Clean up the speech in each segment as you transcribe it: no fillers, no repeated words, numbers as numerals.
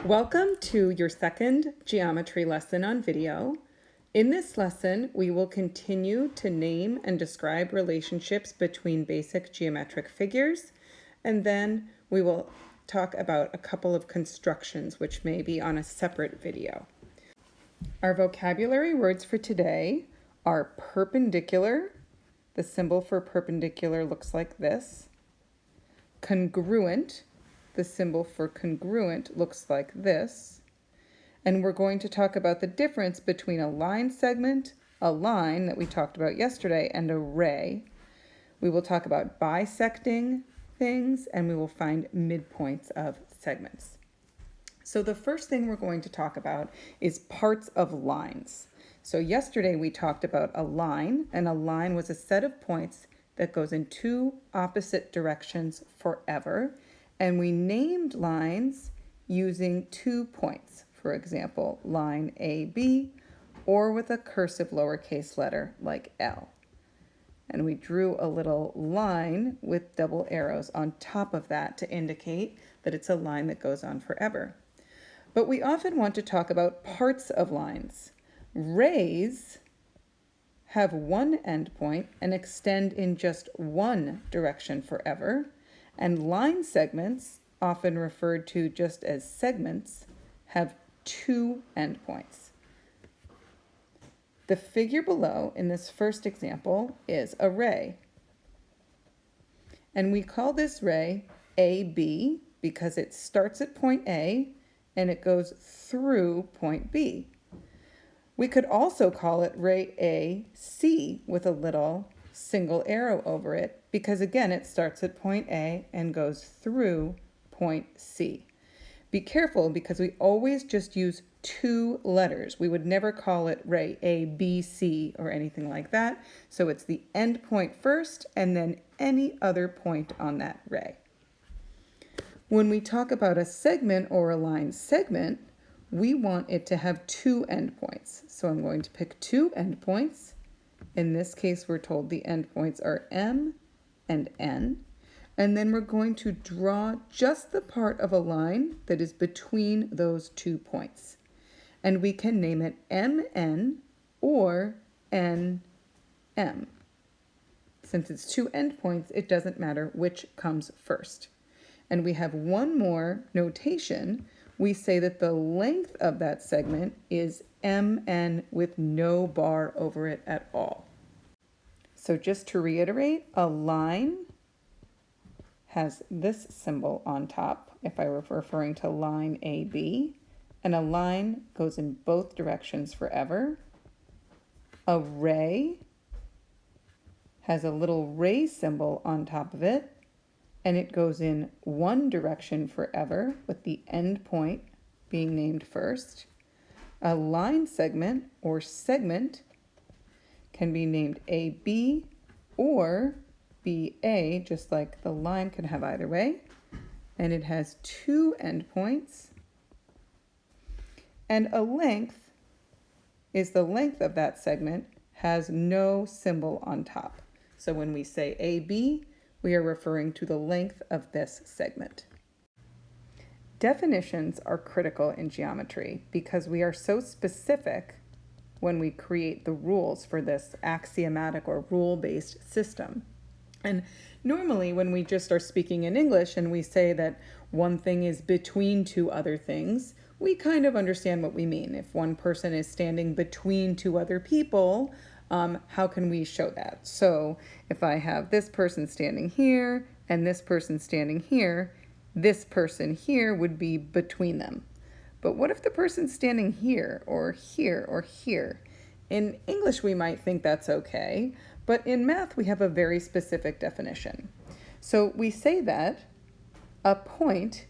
Welcome to your second geometry lesson on video. In this lesson, we will continue to name and describe relationships between basic geometric figures, and then we will talk about a couple of constructions which may be on a separate video. Our vocabulary words for today are perpendicular. The symbol for perpendicular looks like this. Congruent. The symbol for congruent looks like this. And we're going to talk about the difference between a line segment, a line that we talked about yesterday, and a ray. We will talk about bisecting things, and we will find midpoints of segments. So the first thing we're going to talk about is parts of lines. So yesterday we talked about a line, and a line was a set of points that goes in two opposite directions forever. And we named lines using 2 points, for example, line AB, or with a cursive lowercase letter like L. And we drew a little line with double arrows on top of that to indicate that it's a line that goes on forever. But we often want to talk about parts of lines. Rays have one endpoint and extend in just one direction forever. And line segments, often referred to just as segments, have 2 endpoints. The figure below in this first example is a ray. And we call this ray AB because it starts at point A and it goes through point B. We could also call it ray AC with a little single arrow over it because again it starts at point A and goes through point C. Be careful because we always just use 2 letters. We would never call it ray A, B, C or anything like that. So it's the end point first and then any other point on that ray. When we talk about a segment or a line segment, we want it to have 2 endpoints. So I'm going to pick 2 endpoints. In this case, we're told the endpoints are M and N. And then we're going to draw just the part of a line that is between those 2 points. And we can name it MN or NM. Since it's 2 endpoints, it doesn't matter which comes first. And we have one more notation. We say that the length of that segment is MN with no bar over it at all. So just to reiterate, a line has this symbol on top, if I were referring to line AB, and a line goes in both directions forever. A ray has a little ray symbol on top of it, and it goes in one direction forever with the end point being named first. A line segment or segment can be named AB or BA, just like the line can have either way. And it has 2 endpoints. And a length is the length of that segment, has no symbol on top. So when we say AB, we are referring to the length of this segment. Definitions are critical in geometry because we are so specific when we create the rules for this axiomatic or rule-based system. And normally when we just are speaking in English and we say that one thing is between 2 other things, we kind of understand what we mean. If one person is standing between 2 other people, how can we show that? So if I have this person standing here and this person standing here, this person here would be between them. But what if the person's standing here or here or here? In English, we might think that's okay, but in math, we have a very specific definition. So we say that a point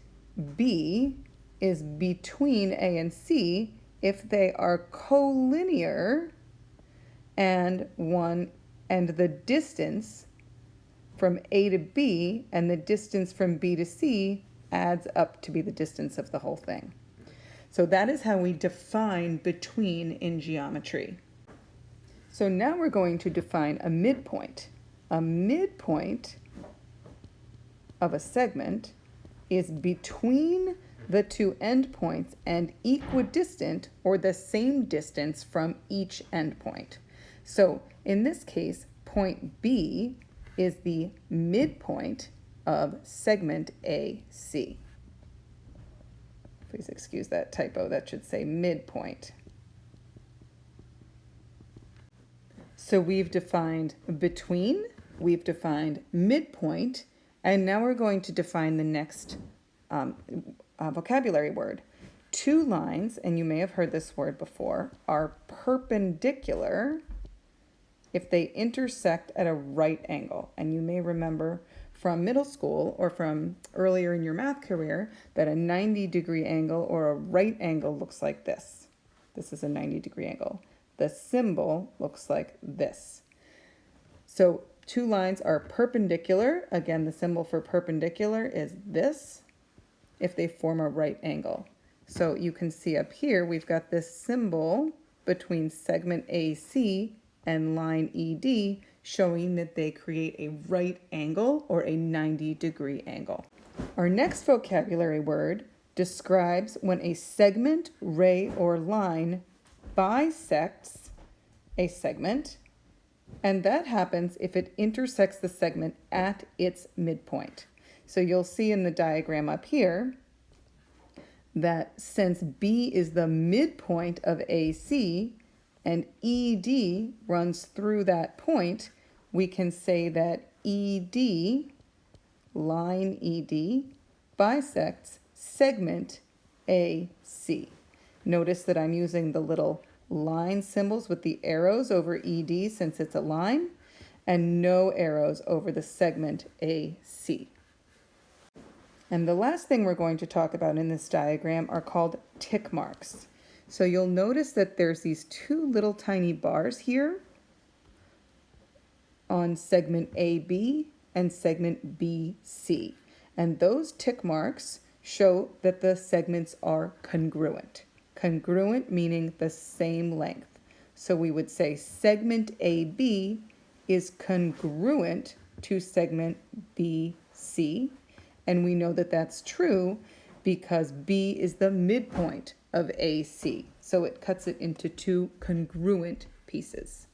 B is between A and C if they are collinear and the distance from A to B and the distance from B to C adds up to be the distance of the whole thing. So that is how we define between in geometry. So now we're going to define a midpoint. A midpoint of a segment is between the two endpoints, and equidistant, or the same distance from each endpoint. So in this case, point B is the midpoint of segment AC. Please excuse that typo, that should say midpoint. So we've defined between, we've defined midpoint, and now we're going to define the next vocabulary word. Two lines, and you may have heard this word before, are perpendicular if they intersect at a right angle. And you may remember from middle school or from earlier in your math career that a 90-degree angle or a right angle looks like this. This is a 90-degree angle. The symbol looks like this. So two lines are perpendicular. Again, the symbol for perpendicular is this if they form a right angle. So you can see up here, we've got this symbol between segment AC and line ED showing that they create a right angle or a 90-degree angle. Our next vocabulary word describes when a segment, ray, or line bisects a segment, and that happens if it intersects the segment at its midpoint. So you'll see in the diagram up here that since B is the midpoint of AC and ED runs through that point, we can say that ED, line ED, bisects segment AC. Notice that I'm using the little line symbols with the arrows over ED since it's a line, and no arrows over the segment AC. And the last thing we're going to talk about in this diagram are called tick marks. So you'll notice that there's these two little tiny bars here on segment AB and segment BC. And those tick marks show that the segments are congruent. Congruent meaning the same length. So we would say segment AB is congruent to segment BC. And we know that that's true because B is the midpoint of AC. So it cuts it into two congruent pieces.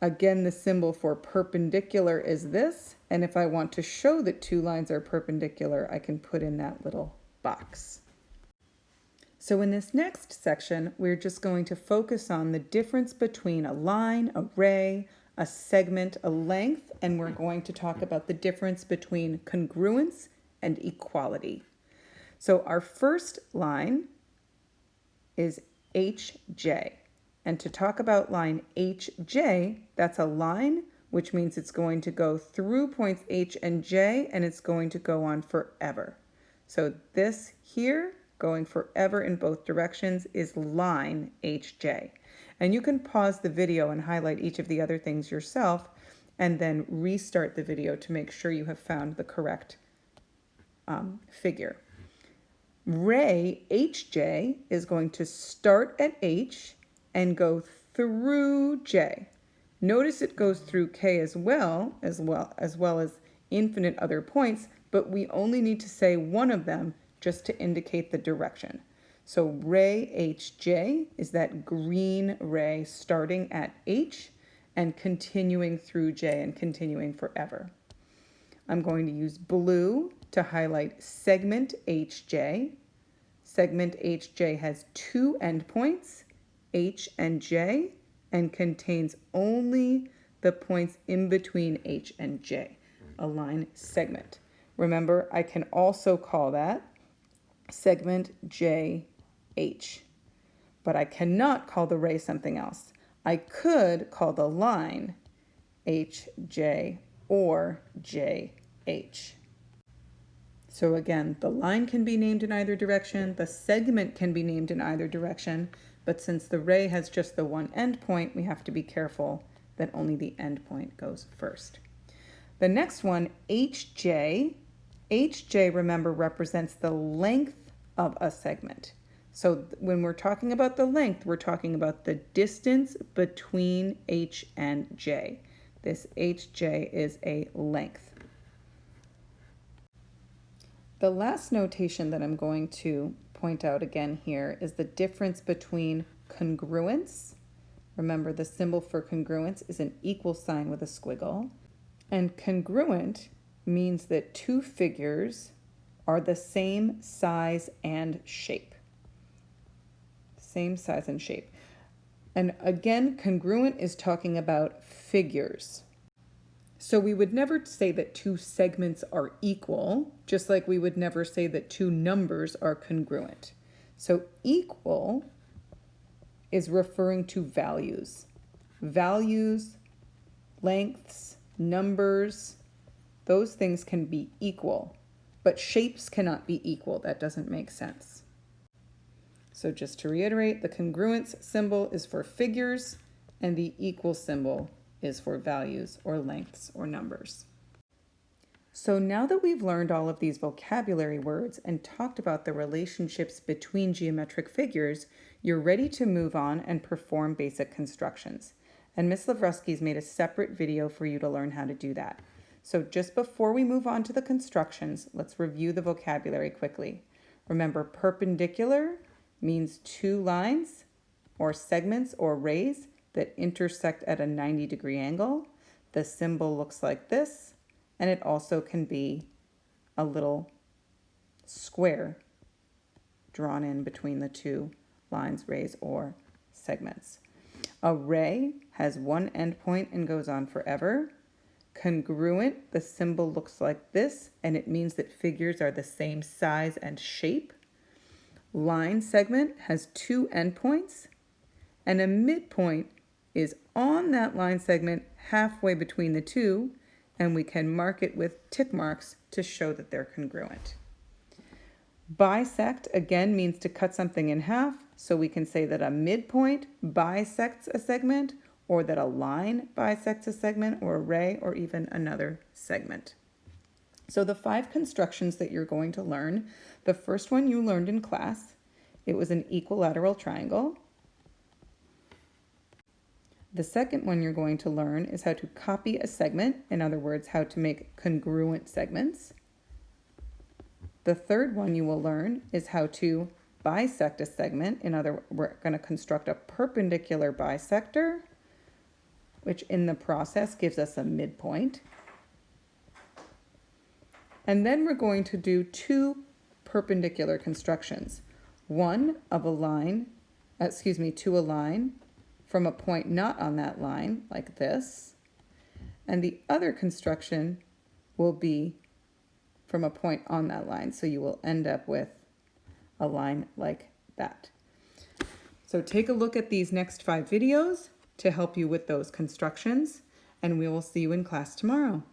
Again, the symbol for perpendicular is this. And if I want to show that two lines are perpendicular, I can put in that little box. So in this next section, we're just going to focus on the difference between a line, a ray, a segment, a length, and we're going to talk about the difference between congruence and equality. So our first line is HJ. And to talk about line HJ, that's a line, which means it's going to go through points H and J, and it's going to go on forever. So this here, going forever in both directions, is line HJ. And you can pause the video and highlight each of the other things yourself, and then restart the video to make sure you have found the correct figure. Ray HJ is going to start at H and go through J. Notice it goes through K as well as infinite other points, but we only need to say one of them just to indicate the direction. So ray HJ is that green ray starting at H and continuing through J and continuing forever. I'm going to use blue to highlight segment HJ. Segment HJ has two endpoints, H and J, and contains only the points in between H and J, a line segment. Remember, I can also call that segment JH, but I cannot call the ray something else. I could call the line HJ or JH. So again, the line can be named in either direction, the segment can be named in either direction, but since the ray has just the one endpoint, we have to be careful that only the endpoint goes first. The next one, HJ. HJ, remember, represents the length of a segment. So when we're talking about the length, we're talking about the distance between H and J. This HJ is a length. The last notation that I'm going to point out again here is the difference between congruence. Remember, the symbol for congruence is an equal sign with a squiggle. And congruent means that two figures are the same size and shape. Same size and shape. And again, congruent is talking about figures. So we would never say that two segments are equal, just like we would never say that two numbers are congruent. So equal is referring to values. Values, lengths, numbers, those things can be equal, but shapes cannot be equal. That doesn't make sense. So just to reiterate, the congruence symbol is for figures and the equal symbol is for values or lengths or numbers. So now that we've learned all of these vocabulary words and talked about the relationships between geometric figures, you're ready to move on and perform basic constructions. And Ms. Lavruski's made a separate video for you to learn how to do that. So just before we move on to the constructions, let's review the vocabulary quickly. Remember, perpendicular means two lines or segments or rays that intersect at a 90-degree angle. The symbol looks like this, and it also can be a little square drawn in between the two lines, rays, or segments. A ray has one endpoint and goes on forever. Congruent, the symbol looks like this, and it means that figures are the same size and shape. Line segment has two endpoints, and a midpoint is on that line segment halfway between the two, and we can mark it with tick marks to show that they're congruent. Bisect, again, means to cut something in half, so we can say that a midpoint bisects a segment, or that a line bisects a segment, or a ray, or even another segment. So the 5 constructions that you're going to learn, the first one you learned in class, it was an equilateral triangle. The second one you're going to learn is how to copy a segment, in other words, how to make congruent segments. The third one you will learn is how to bisect a segment. In other words, we're going to construct a perpendicular bisector, which in the process gives us a midpoint. And then we're going to do 2 perpendicular constructions. One of a line, to a line from a point not on that line, like this. And the other construction will be from a point on that line. So you will end up with a line like that. So take a look at these next 5 videos to help you with those constructions, and we will see you in class tomorrow.